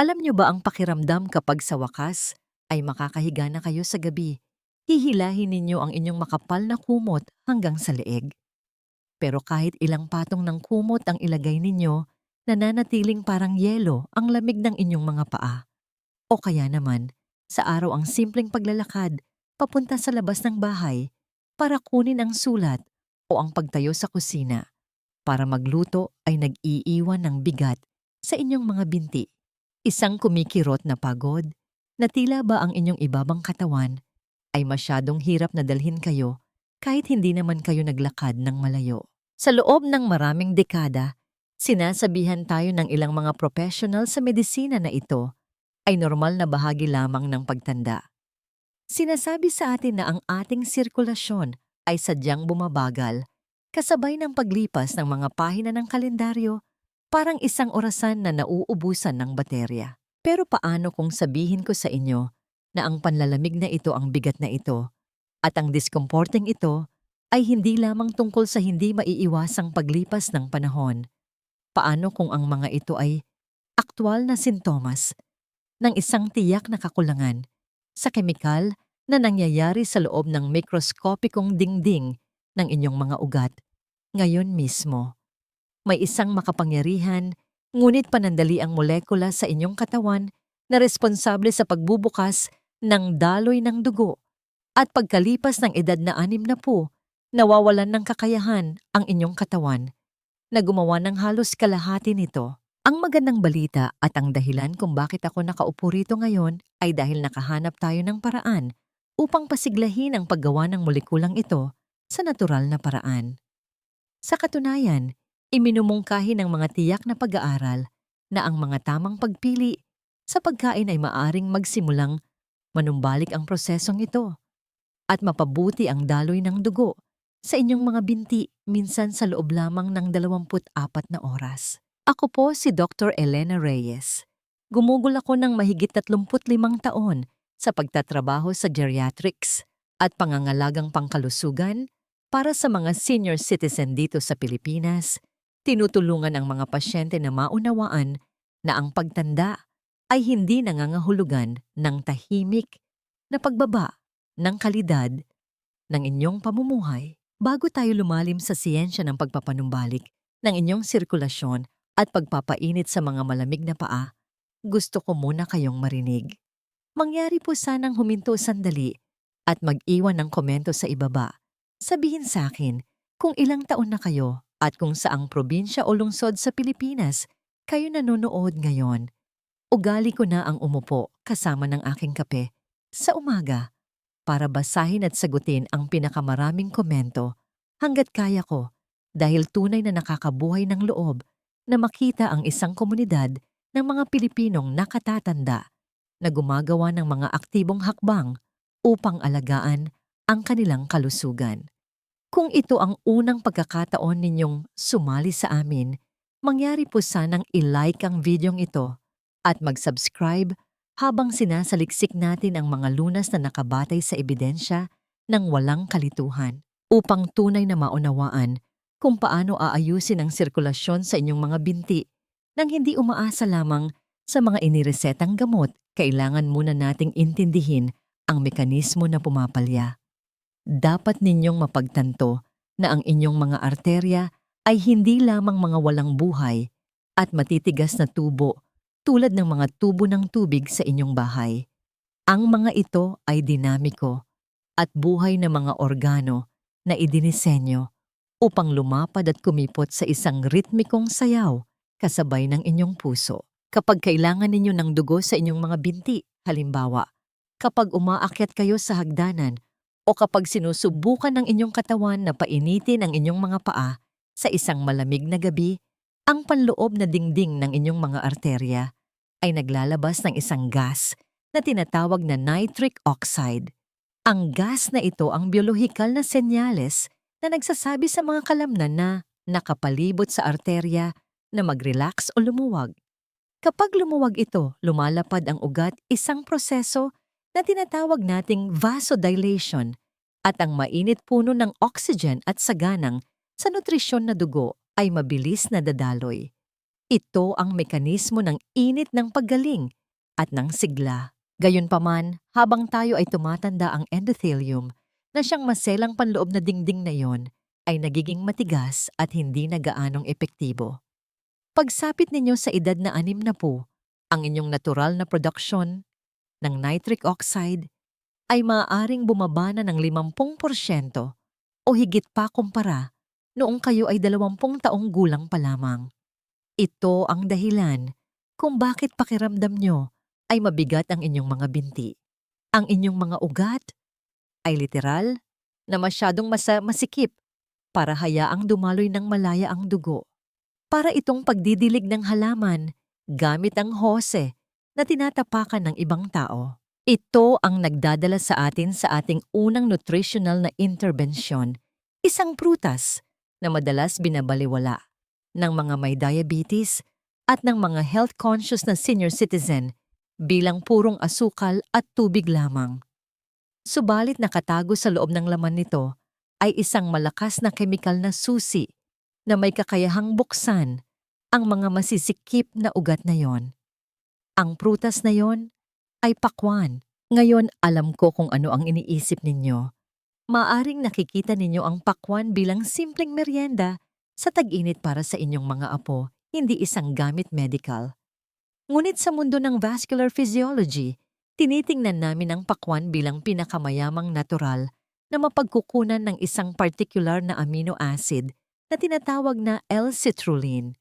Alam niyo ba ang pakiramdam kapag sa wakas ay makakahiga na kayo sa gabi? Hihilahin ninyo ang inyong makapal na kumot hanggang sa leeg. Pero kahit ilang patong ng kumot ang ilagay ninyo, nananatiling parang yelo ang lamig ng inyong mga paa. O kaya naman, sa araw ang simpleng paglalakad papunta sa labas ng bahay para kunin ang sulat o ang pagtayo sa kusina para magluto ay nag-iiwan ng bigat sa inyong mga binti. Isang kumikirot na pagod na tila ba ang inyong ibabang katawan ay masyadong hirap na dalhin kayo kahit hindi naman kayo naglakad ng malayo. Sa loob ng maraming dekada, sinasabihan tayo ng ilang mga professional sa medisina na ito ay normal na bahagi lamang ng pagtanda. Sinasabi sa atin na ang ating sirkulasyon ay sadyang bumabagal kasabay ng paglipas ng mga pahina ng kalendaryo, parang isang orasan na nauubusan ng baterya. Pero paano kung sabihin ko sa inyo na ang panlalamig na ito ang bigat na ito at ang discomforting ito ay hindi lamang tungkol sa hindi maiiwasang paglipas ng panahon? Paano kung ang mga ito ay aktwal na sintomas ng isang tiyak na kakulangan sa kemikal na nangyayari sa loob ng mikroskopikong dingding ng inyong mga ugat ngayon mismo? May isang makapangyarihan, ngunit panandali ang molekula sa inyong katawan na responsable sa pagbubukas ng daloy ng dugo at pagkalipas ng edad na 60, nawawalan ng kakayahan ang inyong katawan na gumawa ng halos kalahati nito. Ang magandang balita at ang dahilan kung bakit ako nakaupo rito ngayon ay dahil nakahanap tayo ng paraan upang pasiglahin ang paggawa ng molekulang ito sa natural na paraan. Sa katunayan, iminumungkahi ng mga tiyak na pag-aaral na ang mga tamang pagpili sa pagkain ay maaring magsimulang manumbalik ang prosesong ito at mapabuti ang daloy ng dugo sa inyong mga binti minsan sa loob lamang ng 24 na oras. Ako po si Dr. Elena Reyes. Gumugol ako ng mahigit 35 taon sa pagtatrabaho sa geriatrics at pangangalagang pangkalusugan para sa mga senior citizen dito sa Pilipinas. Tinutulungan ang mga pasyente na maunawaan na ang pagtanda ay hindi nangangahulugan ng tahimik na pagbaba ng kalidad ng inyong pamumuhay. Bago tayo lumalim sa siyensya ng pagpapanumbalik ng inyong sirkulasyon at pagpapainit sa mga malamig na paa, gusto ko muna kayong marinig. Mangyari po sanang huminto sandali at mag-iwan ng komento sa ibaba. Sabihin sa akin kung ilang taon na kayo at kung saang probinsya o lungsod sa Pilipinas kayo nanonood ngayon. Ugali ko na ang umupo kasama ng aking kape sa umaga para basahin at sagutin ang pinakamaraming komento hanggat kaya ko dahil tunay na nakakabuhay ng loob na makita ang isang komunidad ng mga Pilipinong nakatatanda na gumagawa ng mga aktibong hakbang upang alagaan ang kanilang kalusugan. Kung ito ang unang pagkakataon ninyong sumali sa amin, mangyari po sanang i-like ang videong ito at mag-subscribe habang sinasaliksik natin ang mga lunas na nakabatay sa ebidensya ng walang kalituhan upang tunay na maunawaan kung paano aayusin ang sirkulasyon sa inyong mga binti nang hindi umaasa lamang sa mga iniresetang gamot. Kailangan muna nating intindihin ang mekanismo na pumapalya. Dapat ninyong mapagtanto na ang inyong mga arterya ay hindi lamang mga walang buhay at matitigas na tubo tulad ng mga tubo ng tubig sa inyong bahay. Ang mga ito ay dinamiko at buhay na mga organo na idinisenyo upang lumapad at kumipot sa isang ritmikong sayaw kasabay ng inyong puso. Kapag kailangan ninyo ng dugo sa inyong mga binti, halimbawa, kapag umaakyat kayo sa hagdanan o kapag sinusubukan ng inyong katawan na painitin ang inyong mga paa sa isang malamig na gabi, ang panloob na dingding ng inyong mga arterya ay naglalabas ng isang gas na tinatawag na nitric oxide. Ang gas na ito ang biolohikal na senyales na nagsasabi sa mga kalamnan na nakapalibot sa arterya na mag-relax o lumuwag. Kapag lumuwag ito, lumalapad ang ugat, isang proseso na tinatawag nating vasodilation at ang mainit puno ng oxygen at saganang sa nutrisyon na dugo ay mabilis na dadaloy. Ito ang mekanismo ng init ng paggaling at ng sigla. Gayunpaman, habang tayo ay tumatanda, ang endothelium na siyang maselang panloob na dingding na yon ay nagiging matigas at hindi na gaanong epektibo. Pagsapit ninyo sa edad na 60, ang inyong natural na production ng nitric oxide ay maaaring bumaba na ng 50% o higit pa kumpara noong kayo ay 20 taong gulang pa lamang. Ito ang dahilan kung bakit pakiramdam nyo ay mabigat ang inyong mga binti. Ang inyong mga ugat ay literal na masyadong masikip para hayaang dumaloy ng malaya ang dugo. Para itong pagdidilig ng halaman gamit ang hose na tinatapakan ng ibang tao. Ito ang nagdadala sa atin sa ating unang nutritional na interbensyon, isang prutas na madalas binabaliwala ng mga may diabetes at ng mga health-conscious na senior citizen bilang purong asukal at tubig lamang. Subalit nakatago sa loob ng laman nito ay isang malakas na kemikal na susi na may kakayahang buksan ang mga masisikip na ugat na yon. Ang prutas na yon ay pakwan. Ngayon alam ko kung ano ang iniisip ninyo. Maaring nakikita ninyo ang pakwan bilang simpleng merienda sa tag-init para sa inyong mga apo, hindi isang gamit medical. Ngunit sa mundo ng vascular physiology, tinitingnan namin ang pakwan bilang pinakamayamang natural na mapagkukunan ng isang particular na amino acid na tinatawag na L-citrulline.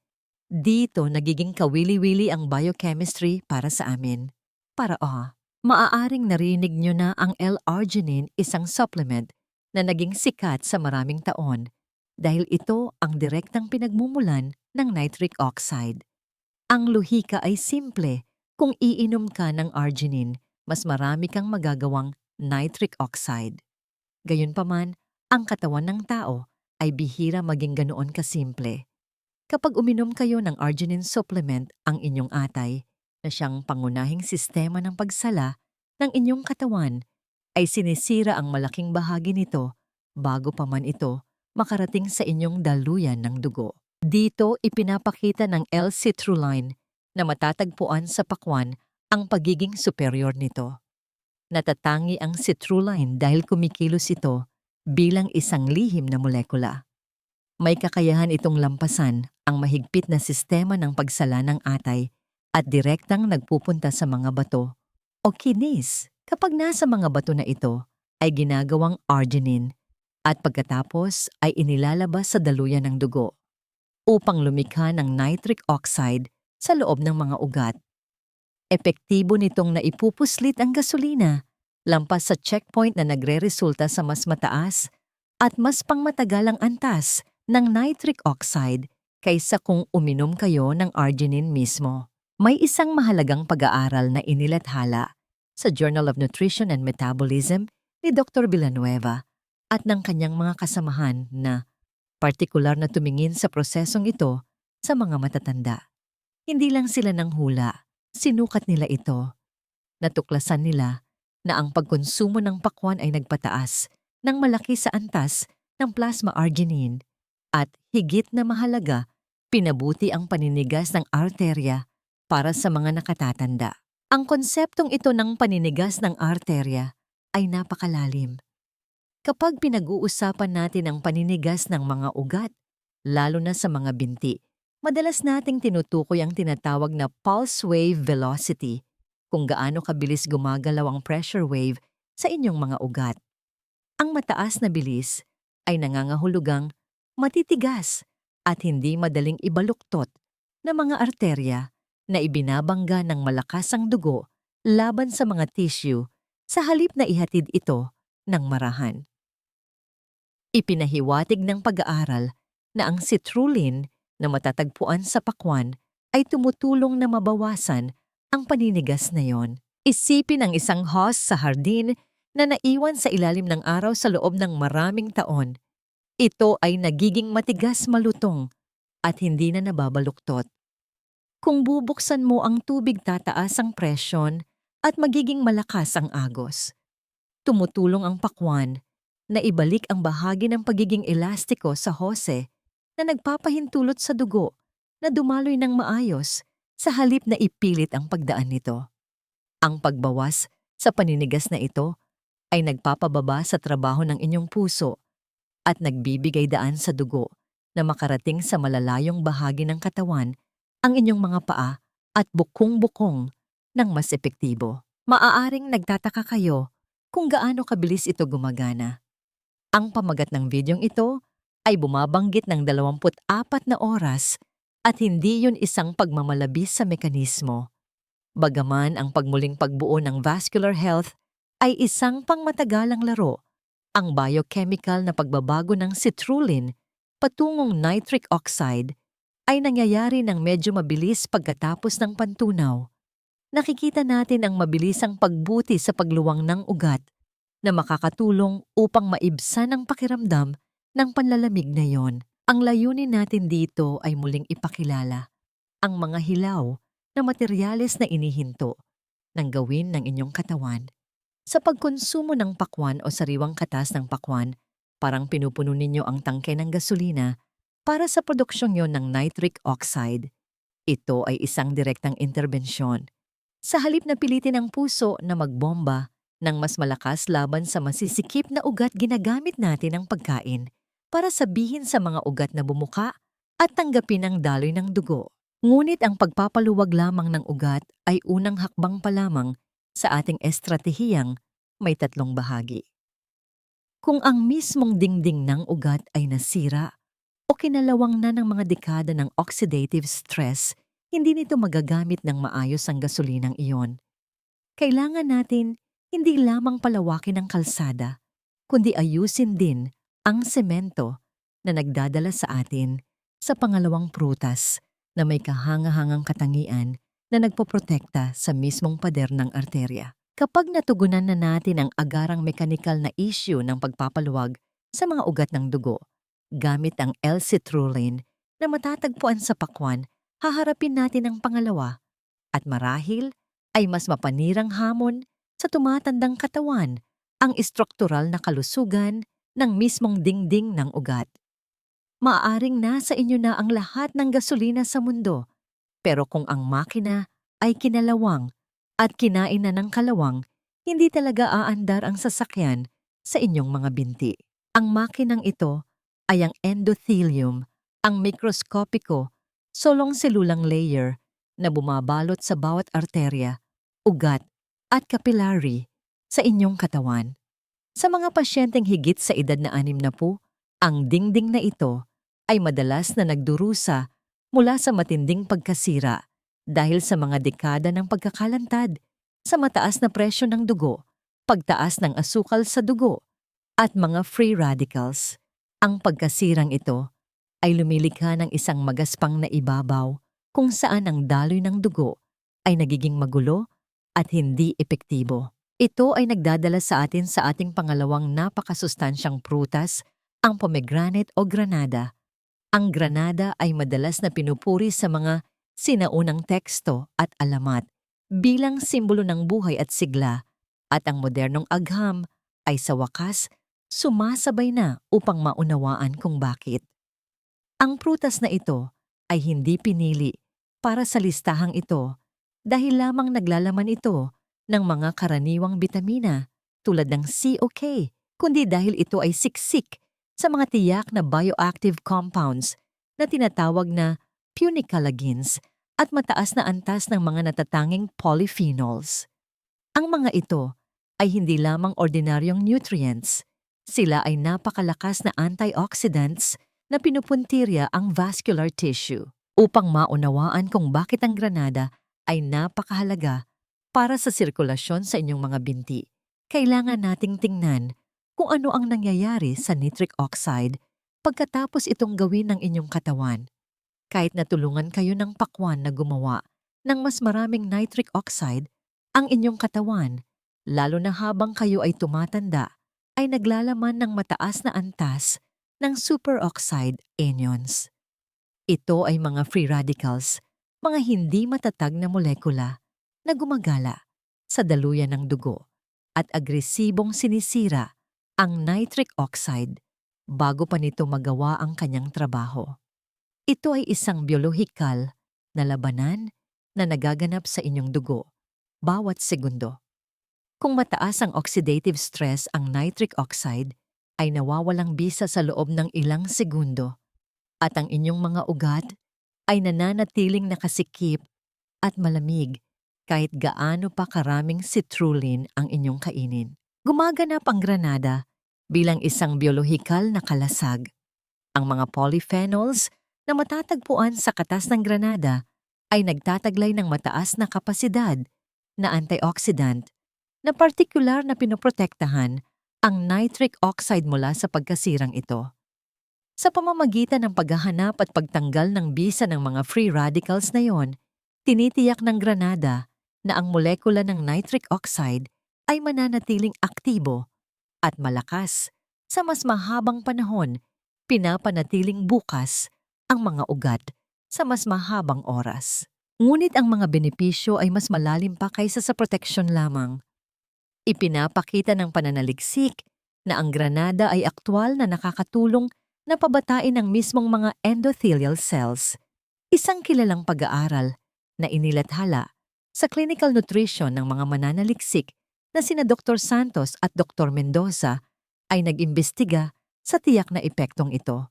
Dito nagiging kawili-wili ang biochemistry para sa amin. Maaaring narinig nyo na ang L-arginine, isang supplement na naging sikat sa maraming taon dahil ito ang direktang pinagmumulan ng nitric oxide. Ang lohika ay simple. Kung iinom ka ng arginine, mas marami kang magagawang nitric oxide. Gayunpaman, ang katawan ng tao ay bihira maging ganoon kasimple. Kapag uminom kayo ng arginine supplement, ang inyong atay, na siyang pangunahing sistema ng pagsala ng inyong katawan, ay sinisira ang malaking bahagi nito bago pa man ito makarating sa inyong daluyan ng dugo. Dito ipinapakita ng L-citrulline na matatagpuan sa pakwan ang pagiging superior nito. Natatangi ang citrulline dahil kumikilos ito bilang isang lihim na molekula. May kakayahan itong lampasan ang mahigpit na sistema ng pagsala ng atay at direktang nagpupunta sa mga bato o kidneys. Kapag nasa mga bato na ito ay ginagawang arginine at pagkatapos ay inilalabas sa daluyan ng dugo upang lumikha ng nitric oxide sa loob ng mga ugat. Epektibo nitong naipupuslit ang gasolina lampas sa checkpoint na nagre-resulta sa mas mataas at mas pangmatagalang antas ng nitric oxide kaysa kung uminom kayo ng arginine mismo. May isang mahalagang pag-aaral na inilathala sa Journal of Nutrition and Metabolism ni Dr. Villanueva at ng kanyang mga kasamahan na partikular na tumingin sa prosesong ito sa mga matatanda. Hindi lang sila nang hula, sinukat nila ito. Natuklasan nila na ang pagkonsumo ng pakwan ay nagpataas ng malaki sa antas ng plasma arginine at higit na mahalaga, pinabuti ang paninigas ng arterya para sa mga nakatatanda. Ang konseptong ito ng paninigas ng arterya ay napakalalim. Kapag pinag-uusapan natin ang paninigas ng mga ugat, lalo na sa mga binti, madalas nating tinutukoy ang tinatawag na pulse wave velocity, kung gaano kabilis gumagalaw ang pressure wave sa inyong mga ugat. Ang mataas na bilis ay nangangahulugang matitigas at hindi madaling ibaluktot na mga arterya na ibinabangga ng malakas ang dugo laban sa mga tissue sa halip na ihatid ito ng marahan. Ipinahiwatig ng pag-aaral na ang citrulline na matatagpuan sa pakwan ay tumutulong na mabawasan ang paninigas na yon. Isipin ang isang host sa hardin na naiwan sa ilalim ng araw sa loob ng maraming taon. Ito ay nagiging matigas malutong at hindi na nababaluktot. Kung bubuksan mo ang tubig, tataas ang presyon at magiging malakas ang agos. Tumutulong ang pakwan na ibalik ang bahagi ng pagiging elastiko sa hose na nagpapahintulot sa dugo na dumaloy ng maayos sa halip na ipilit ang pagdaan nito. Ang pagbawas sa paninigas na ito ay nagpapababa sa trabaho ng inyong puso at nagbibigay daan sa dugo na makarating sa malalayong bahagi ng katawan, ang inyong mga paa at bukong-bukong ng mas epektibo. Maaaring nagtataka kayo kung gaano kabilis ito gumagana. Ang pamagat ng videong ito ay bumabanggit ng 24 na oras at hindi yun isang pagmamalabis sa mekanismo. Bagaman ang pagmuling pagbuo ng vascular health ay isang pangmatagalang laro, ang biochemical na pagbabago ng citrulline patungong nitric oxide ay nangyayari ng medyo mabilis pagkatapos ng pantunaw. Nakikita natin ang mabilisang pagbuti sa pagluwang ng ugat na makakatulong upang maibsan ang pakiramdam ng panlalamig na yon. Ang layunin natin dito ay muling ipakilala ang mga hilaw na materyales na inihinto ng gawin ng inyong katawan. Sa pagkonsumo ng pakwan o sariwang katas ng pakwan, parang pinupuno ninyo ang tangke ng gasolina para sa produksyong yon ng nitric oxide. Ito ay isang direktang interbensyon. Sa halip na pilitin ang puso na magbomba ng mas malakas laban sa masisikip na ugat, ginagamit natin ang pagkain para sabihin sa mga ugat na bumuka at tanggapin ang daloy ng dugo. Ngunit ang pagpapaluwag lamang ng ugat ay unang hakbang pa lamang sa ating estratehiyang may 3 bahagi. Kung ang mismong dingding ng ugat ay nasira o kinalawang na ng mga dekada ng oxidative stress, hindi nito magagamit ng maayos ang gasolinang iyon. Kailangan natin hindi lamang palawakin ang kalsada, kundi ayusin din ang semento na nagdadala sa atin sa pangalawang prutas na may kahangahangang katangian na nagpoprotekta sa mismong pader ng arterya. Kapag natugunan na natin ang agarang mekanikal na issue ng pagpapaluwag sa mga ugat ng dugo, gamit ang L-citrulline na matatagpuan sa pakwan, haharapin natin ang pangalawa at marahil ay mas mapanirang hamon sa tumatandang katawan, ang istruktural na kalusugan ng mismong dingding ng ugat. Maaaring nasa inyo na ang lahat ng gasolina sa mundo, pero kung ang makina ay kinalawang at kinain na ng kalawang, hindi talaga aandar ang sasakyan sa inyong mga binti. Ang makinang ito ay ang endothelium, ang mikroskopiko, solong-selulang layer na bumabalot sa bawat arterya, ugat at capillary sa inyong katawan. Sa mga pasyenteng higit sa edad na 60, ang dingding na ito ay madalas na nagdurusa mula sa matinding pagkasira dahil sa mga dekada ng pagkakalantad, sa mataas na presyo ng dugo, pagtaas ng asukal sa dugo, at mga free radicals. Ang pagkasirang ito ay lumilikha ng isang magaspang na ibabaw kung saan ang daloy ng dugo ay nagiging magulo at hindi epektibo. Ito ay nagdadala sa atin sa ating pangalawang napakasustansyang prutas, ang pomegranate o granada. Ang granada ay madalas na pinupuri sa mga sinaunang teksto at alamat bilang simbolo ng buhay at sigla, at ang modernong agham ay sa wakas sumasabay na upang maunawaan kung bakit. Ang prutas na ito ay hindi pinili para sa listahang ito dahil lamang naglalaman ito ng mga karaniwang bitamina tulad ng C o K, kundi dahil ito ay siksik sa mga tiyak na bioactive compounds na tinatawag na punicalagins at mataas na antas ng mga natatanging polyphenols. Ang mga ito ay hindi lamang ordinaryong nutrients. Sila ay napakalakas na antioxidants na pinupuntirya ang vascular tissue. Upang maunawaan kung bakit ang granada ay napakahalaga para sa sirkulasyon sa inyong mga binti, kailangan nating tingnan kung ano ang nangyayari sa nitric oxide pagkatapos itong gawin ng inyong katawan. Kahit natulungan kayo ng pakwan na gumawa ng mas maraming nitric oxide, ang inyong katawan, lalo na habang kayo ay tumatanda, ay naglalaman ng mataas na antas ng superoxide anions. Ito ay mga free radicals, mga hindi matatag na molekula na gumagala sa daluyan ng dugo at agresibong sinisira ang nitric oxide bago pa nito magawa ang kanyang trabaho. Ito ay isang biolohikal na labanan na nagaganap sa inyong dugo bawat segundo. Kung mataas ang oxidative stress ang nitric oxide, ay nawawalang bisa sa loob ng ilang segundo at ang inyong mga ugat ay nananatiling nakasikip at malamig kahit gaano pa karaming citrulline ang inyong kainin. Gumaganap ang granada bilang isang biolohikal na kalasag. Ang mga polyphenols na matatagpuan sa katas ng granada ay nagtataglay ng mataas na kapasidad na antioxidant na partikular na pinoprotektahan ang nitric oxide mula sa pagkasirang ito. Sa pamamagitan ng paghahanap at pagtanggal ng bisa ng mga free radicals na yon, tinitiyak ng granada na ang molekula ng nitric oxide ay mananatiling aktibo at malakas sa mas mahabang panahon, pinapanatiling bukas ang mga ugat sa mas mahabang oras. Ngunit ang mga benepisyo ay mas malalim pa kaysa sa proteksyon lamang. Ipinapakita ng pananaliksik na ang granada ay aktwal na nakakatulong na pabatain ang mismong mga endothelial cells. Isang kilalang pag-aaral na inilathala sa clinical nutrition ng mga mananaliksik na sina Dr. Santos at Dr. Mendoza ay nag-imbestiga sa tiyak na epektong ito.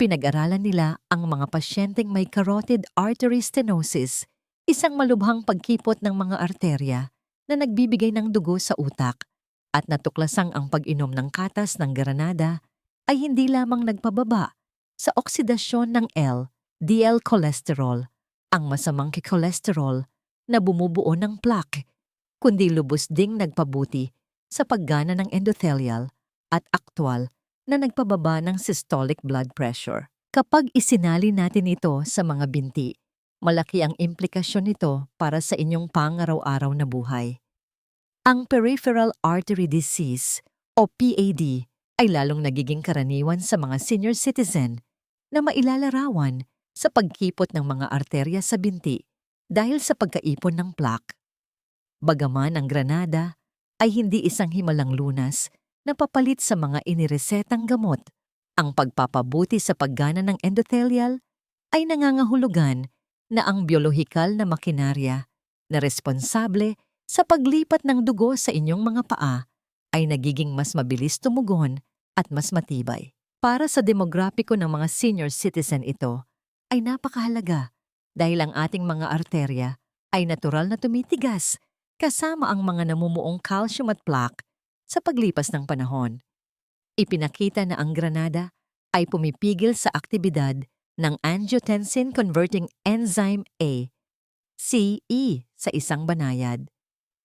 Pinag-aralan nila ang mga pasyenteng may carotid artery stenosis, isang malubhang pagkipot ng mga arterya na nagbibigay ng dugo sa utak, at natuklasang ang pag-inom ng katas ng granada ay hindi lamang nagpababa sa oksidasyon ng LDL cholesterol, ang masamang cholesterol na bumubuo ng plaque, kundi lubos ding nagpabuti sa paggana ng endothelial at aktwal na nagpababa ng systolic blood pressure. Kapag isinali natin ito sa mga binti, malaki ang implikasyon nito para sa inyong pang-araw-araw na buhay. Ang peripheral artery disease o PAD ay lalong nagiging karaniwan sa mga senior citizen na mailalarawan sa pagkipot ng mga arterya sa binti dahil sa pagkaipon ng plaque. Bagaman ang granada ay hindi isang himalang lunas na papalit sa mga iniresetang gamot, ang pagpapabuti sa paggana ng endothelial ay nangangahulugan na ang biolohikal na makinarya na responsable sa paglipat ng dugo sa inyong mga paa ay nagiging mas mabilis tumugon at mas matibay. Para sa demograpiko ng mga senior citizen ito ay napakahalaga dahil ang ating mga arterya ay natural na tumitigas kasama ang mga namumuong calcium at plaque sa paglipas ng panahon. Ipinakita na ang granada ay pumipigil sa aktibidad ng angiotensin-converting enzyme A, CE sa isang banayad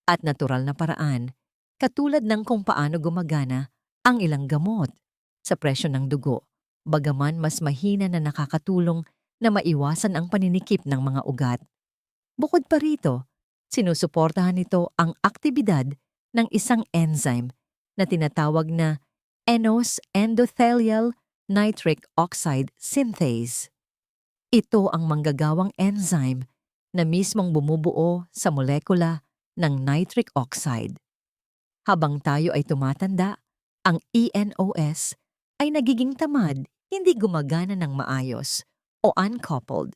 at natural na paraan, katulad ng kung paano gumagana ang ilang gamot sa presyo ng dugo, bagaman mas mahina na nakakatulong na maiwasan ang paninikip ng mga ugat. Bukod pa rito, sinusuportahan nito ang aktibidad ng isang enzyme na tinatawag na enos endothelial nitric oxide synthase. Ito ang manggagawang enzyme na mismong bumubuo sa molekula ng nitric oxide. Habang tayo ay tumatanda, ang ENOS ay nagiging tamad, hindi gumagana ng maayos o uncoupled.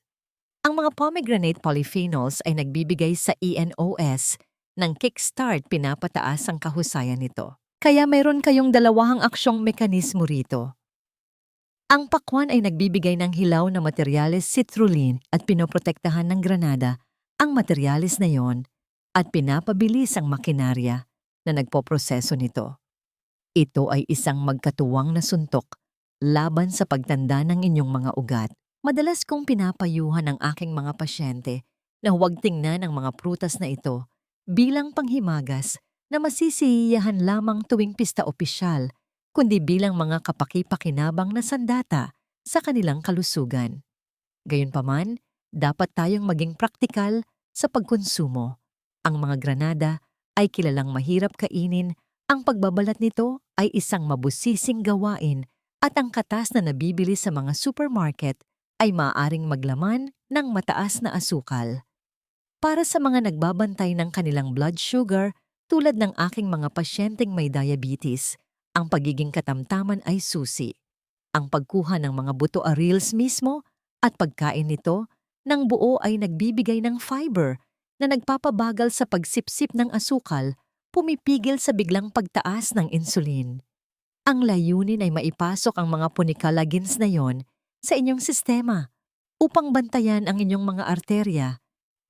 Ang mga pomegranate polyphenols ay nagbibigay sa ENOS ng kickstart, pinapataas ang kahusayan nito. Kaya mayroon kayong dalawang aksyong mekanismo rito. Ang pakwan ay nagbibigay ng hilaw na materyales citrulline at pinoprotektahan ng granada ang materyales na yon at pinapabilis ang makinarya na nagpoproseso nito. Ito ay isang magkatuwang na suntok laban sa pagtanda ng inyong mga ugat. Madalas kong pinapayuhan ang aking mga pasyente na huwag tingnan ang mga prutas na ito bilang panghimagas na masisiyahan lamang tuwing pista opisyal, kundi bilang mga kapaki-pakinabang na sandata sa kanilang kalusugan. Gayunpaman, dapat tayong maging praktikal sa pagkonsumo. Ang mga granada ay kilalang mahirap kainin, ang pagbabalat nito ay isang mabusising gawain at ang katas na nabibili sa mga supermarket ay maaaring maglaman ng mataas na asukal. Para sa mga nagbabantay ng kanilang blood sugar, tulad ng aking mga pasyenteng may diabetes, ang pagiging katamtaman ay susi. Ang pagkuha ng mga buto arils mismo At pagkain nito ng buo ay nagbibigay ng fiber na nagpapabagal sa pagsipsip ng asukal, pumipigil sa biglang pagtaas ng insulin. Ang layunin ay maipasok ang mga punicalagins na yon sa inyong sistema upang bantayan ang inyong mga arterya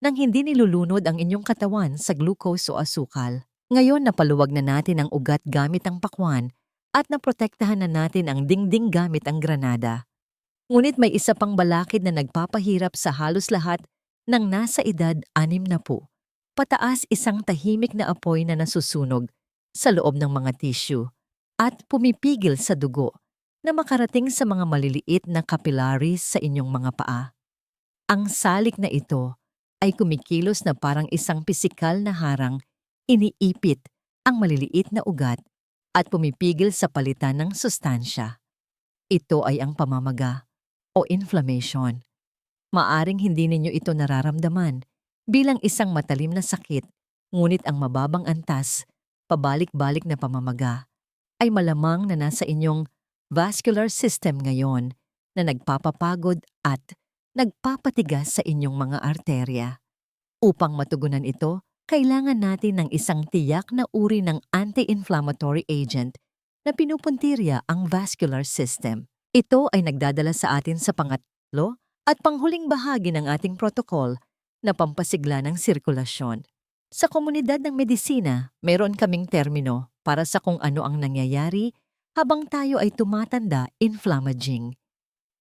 nang hindi nilulunod ang inyong katawan sa glucose o asukal. Ngayon napaluwag na natin ang ugat gamit ang pakwan at naprotektahan na natin ang dingding gamit ang granada. Ngunit may isa pang balakid na nagpapahirap sa halos lahat ng nasa edad 60. Pataas isang tahimik na apoy na nasusunog sa loob ng mga tissue at pumipigil sa dugo na makarating sa mga maliliit na capillaries sa inyong mga paa. Ang salik na ito ay kumikilos na parang isang pisikal na harang, iniipit ang maliliit na ugat at pumipigil sa palitan ng sustansya. Ito ay ang pamamaga o inflammation. Maaring hindi ninyo ito nararamdaman bilang isang matalim na sakit, ngunit ang mababang antas, pabalik-balik na pamamaga, ay malamang na nasa inyong vascular system ngayon na nagpapapagod at nagpapatigas sa inyong mga arterya. Upang matugunan ito, kailangan natin ng isang tiyak na uri ng anti-inflammatory agent na pinupuntirya ang vascular system. Ito ay nagdadala sa atin sa pangatlo at panghuling bahagi ng ating protocol na pampasigla ng sirkulasyon. Sa komunidad ng medisina, meron kaming termino para sa kung ano ang nangyayari habang tayo ay tumatanda, inflammaging.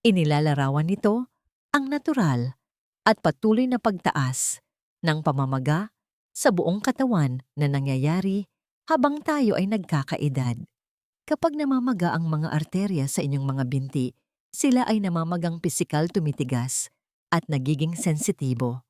Inilalarawan nito ang natural at patuloy na pagtaas ng pamamaga sa buong katawan na nangyayari habang tayo ay nagkakaedad. Kapag namamaga ang mga arterya sa inyong mga binti, sila ay namamagang pisikal tumitigas at nagiging sensitibo.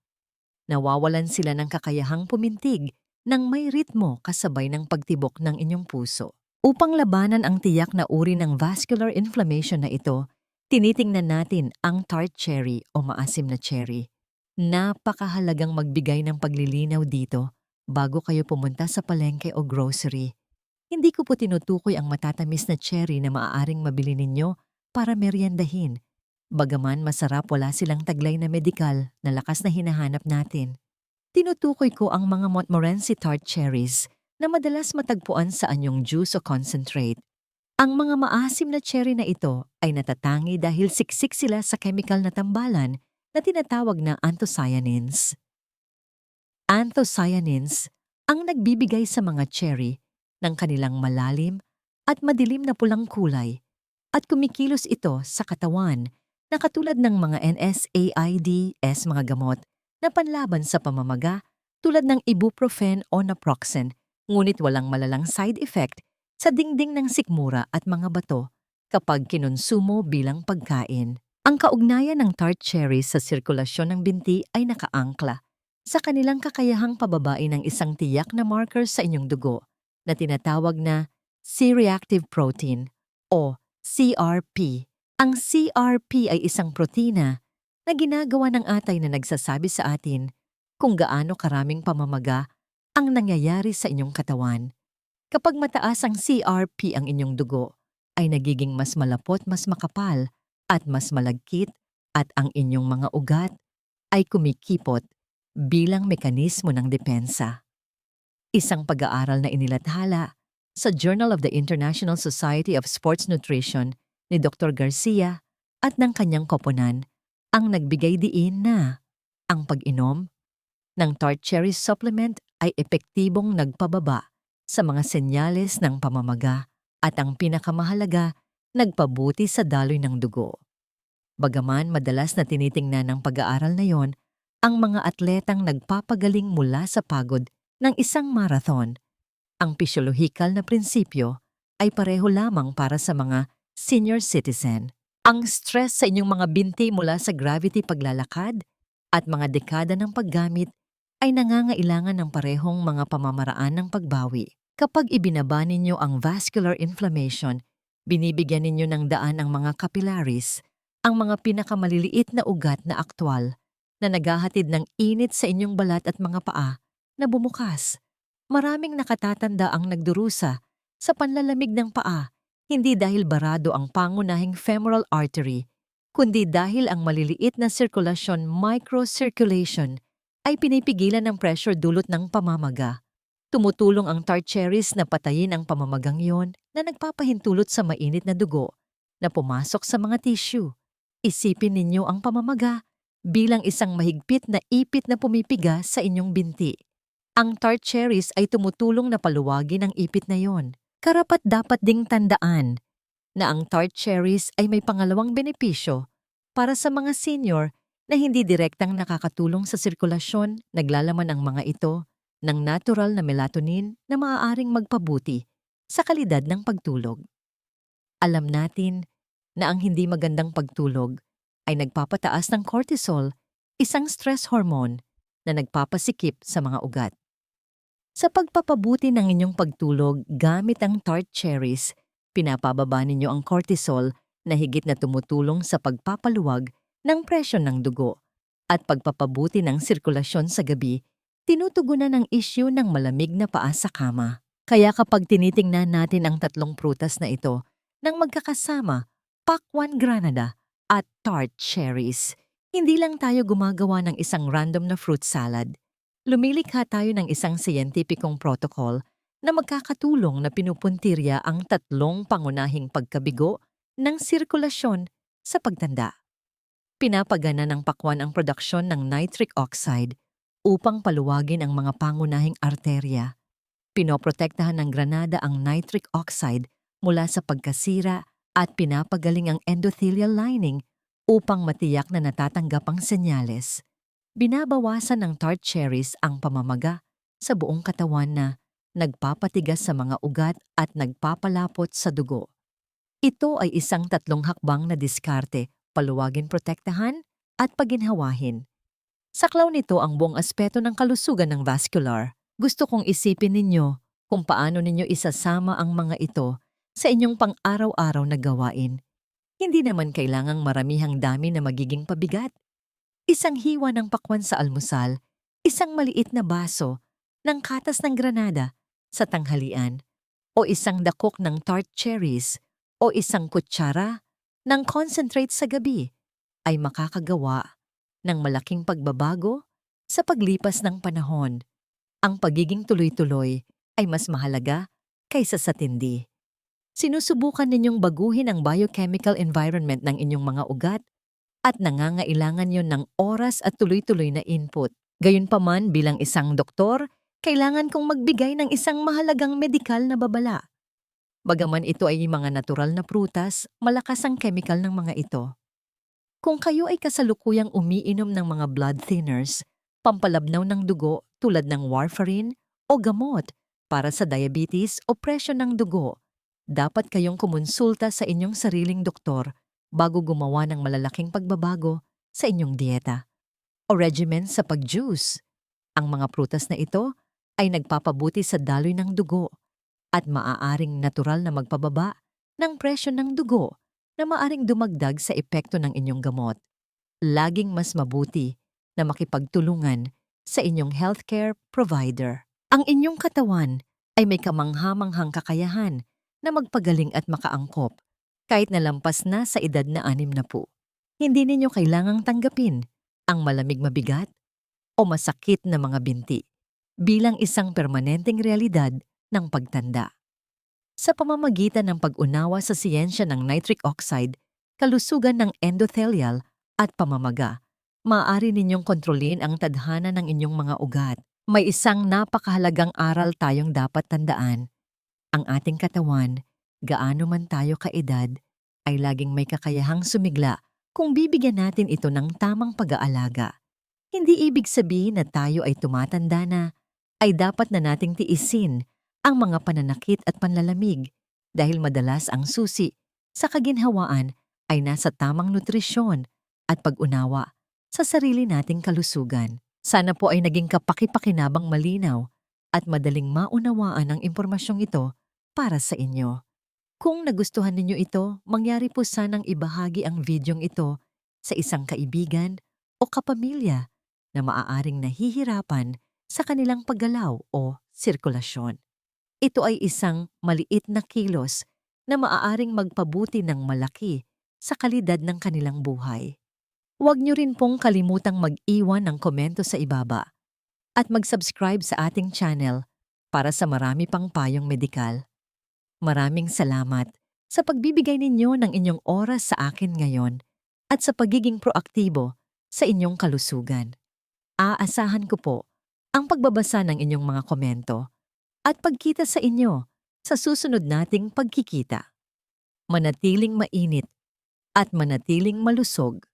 Nawawalan sila ng kakayahang pumintig ng may ritmo kasabay ng pagtibok ng inyong puso. Upang labanan ang tiyak na uri ng vascular inflammation na ito, tinitingnan natin ang tart cherry o maasim na cherry. Napakahalagang magbigay ng paglilinaw dito bago kayo pumunta sa palengke o grocery. Hindi ko po tinutukoy ang matatamis na cherry na maaaring mabili ninyo para meriendahin. Bagaman masarap, wala silang taglay na medikal na lakas na hinahanap natin. Tinutukoy ko ang mga Montmorency tart cherries na madalas matagpuan sa anyong juice o concentrate. Ang mga maasim na cherry na ito ay natatangi dahil siksik sila sa chemical na tambalan na tinatawag na anthocyanins. Anthocyanins ang nagbibigay sa mga cherry ng kanilang malalim at madilim na pulang kulay at kumikilos ito sa katawan na katulad ng mga NSAIDs, mga gamot na panlaban sa pamamaga tulad ng ibuprofen o naproxen, ngunit walang malalang side effect sa dingding ng sikmura at mga bato kapag kinonsumo bilang pagkain. Ang kaugnayan ng tart cherries sa sirkulasyon ng binti ay nakaangkla sa kanilang kakayahang pababain ng isang tiyak na marker sa inyong dugo na tinatawag na C-reactive protein o CRP. Ang CRP ay isang protina na ginagawa ng atay na nagsasabi sa atin kung gaano karaming pamamaga ang nangyayari sa inyong katawan. Kapag mataas ang CRP ang inyong dugo, ay nagiging mas malapot, mas makapal, at mas malagkit at ang inyong mga ugat ay kumikipot bilang mekanismo ng depensa. Isang pag-aaral na inilathala sa Journal of the International Society of Sports Nutrition ni Dr. Garcia at ng kanyang koponan ang nagbigay diin na ang pag-inom ng tart cherry supplement ay epektibong nagpababa sa mga senyales ng pamamaga at ang pinakamahalaga, nagpabuti sa daloy ng dugo. Bagaman madalas na tinitingnan ng pag-aaral na yon ang mga atletang nagpapagaling mula sa pagod ng isang marathon, ang pisyolohikal na prinsipyo ay pareho lamang para sa mga senior citizen. Ang stress sa inyong mga binti mula sa gravity paglalakad at mga dekada ng paggamit ay nangangailangan ng parehong mga pamamaraan ng pagbawi. Kapag ibinaba ninyo ang vascular inflammation, binibigyan ninyo ng daan ang mga capillaries, ang mga pinakamaliliit na ugat na aktwal na naghahatid ng init sa inyong balat at mga paa na bumukas. Maraming nakatatanda ang nagdurusa sa panlalamig ng paa, hindi dahil barado ang pangunahing femoral artery, kundi dahil ang maliliit na sirkulasyon, microcirculation, ay pinipigilan ng pressure dulot ng pamamaga. Tumutulong ang tart cherries na patayin ang pamamagang yon na nagpapahintulot sa mainit na dugo na pumasok sa mga tissue. Isipin ninyo ang pamamaga bilang isang mahigpit na ipit na pumipiga sa inyong binti. Ang tart cherries ay tumutulong na paluwagin ang ipit na yon. Karapat-dapat ding tandaan na ang tart cherries ay may pangalawang benepisyo para sa mga senior na hindi direktang nakakatulong sa sirkulasyon. Naglalaman ang mga ito ng natural na melatonin na maaaring magpabuti sa kalidad ng pagtulog. Alam natin na ang hindi magandang pagtulog ay nagpapataas ng cortisol, isang stress hormone na nagpapasikip sa mga ugat. Sa pagpapabuti ng inyong pagtulog gamit ang tart cherries, pinapababa ninyo ang cortisol na higit na tumutulong sa pagpapaluwag ng presyon ng dugo at pagpapabuti ng sirkulasyon sa gabi, tinutugunan ang isyu ng malamig na paa sa kama. Kaya kapag tinitingnan natin ang tatlong prutas na ito nang magkakasama, pakwan granada at tart cherries, hindi lang tayo gumagawa ng isang random na fruit salad. Lumilikha tayo ng isang siyentipikong protocol na magkakatulong na pinupuntirya ang tatlong pangunahing pagkabigo ng sirkulasyon sa pagtanda. Pinapagana ng pakwan ang produksyon ng nitric oxide upang paluwagin ang mga pangunahing arterya. Pinoprotektahan ng granada ang nitric oxide mula sa pagkasira at pinapagaling ang endothelial lining upang matiyak na natatanggap ang senyales. Binabawasan ng tart cherries ang pamamaga sa buong katawan na nagpapatigas sa mga ugat at nagpapalapot sa dugo. Ito ay isang tatlong hakbang na diskarte, paluwagin, protektahan at paginhawahin. Saklaw nito ang buong aspeto ng kalusugan ng vascular. Gusto kong isipin ninyo kung paano ninyo isasama ang mga ito sa inyong pang-araw-araw na gawain. Hindi naman kailangang maramihang dami na magiging pabigat. Isang hiwa ng pakwan sa almusal, isang maliit na baso ng katas ng granada sa tanghalian, o isang dakok ng tart cherries, o isang kutsara ng concentrate sa gabi ay makakagawa ng malaking pagbabago sa paglipas ng panahon. Ang pagiging tuloy-tuloy ay mas mahalaga kaysa sa tindi. Sinusubukan ninyong baguhin ang biochemical environment ng inyong mga ugat at nangangailangan yon ng oras at tuloy-tuloy na input. Gayunpaman, bilang isang doktor, kailangan kong magbigay ng isang mahalagang medikal na babala. Bagaman ito ay mga natural na prutas, malakas ang chemical ng mga ito. Kung kayo ay kasalukuyang umiinom ng mga blood thinners, pampalabnaw ng dugo tulad ng warfarin o gamot para sa diabetes o presyon ng dugo, dapat kayong kumonsulta sa inyong sariling doktor bago gumawa ng malalaking pagbabago sa inyong dieta o regimen sa pag-juice. Ang mga prutas na ito ay nagpapabuti sa daloy ng dugo at maaaring natural na magpababa ng presyon ng dugo na maaaring dumagdag sa epekto ng inyong gamot. Laging mas mabuti na makipagtulungan sa inyong healthcare provider. Ang inyong katawan ay may kamanghamanghang kakayahan na magpagaling at makaangkop kahit nalampas na sa edad na 60. Hindi ninyo kailangang tanggapin ang malamig, mabigat o masakit na mga binti bilang isang permanenteng realidad ng pagtanda. Sa pamamagitan ng pag-unawa sa siyensya ng nitric oxide, kalusugan ng endothelial at pamamaga, maaari ninyong kontrolin ang tadhana ng inyong mga ugat. May isang napakahalagang aral tayong dapat tandaan. Ang ating katawan, gaano man tayo kaedad, ay laging may kakayahang sumigla kung bibigyan natin ito ng tamang pag-aalaga. Hindi ibig sabihin na tayo ay tumatanda na, ay dapat na nating tiisin ang mga pananakit at panlalamig dahil madalas ang susi sa kaginhawaan ay nasa tamang nutrisyon at pag-unawa sa sarili nating kalusugan. Sana po ay naging kapaki-pakinabang, malinaw at madaling maunawaan ang impormasyong ito para sa inyo. Kung nagustuhan ninyo ito, mangyari po sanang ibahagi ang videong ito sa isang kaibigan o kapamilya na maaaring nahihirapan sa kanilang paggalaw o sirkulasyon. Ito ay isang maliit na kilos na maaaring magpabuti ng malaki sa kalidad ng kanilang buhay. Huwag niyo rin pong kalimutang mag-iwan ng komento sa ibaba at mag-subscribe sa ating channel para sa marami pang payong medikal. Maraming salamat sa pagbibigay ninyo ng inyong oras sa akin ngayon at sa pagiging proaktibo sa inyong kalusugan. Aasahan ko po ang pagbabasa ng inyong mga komento at pagkita sa inyo sa susunod nating pagkikita. Manatiling mainit at manatiling malusog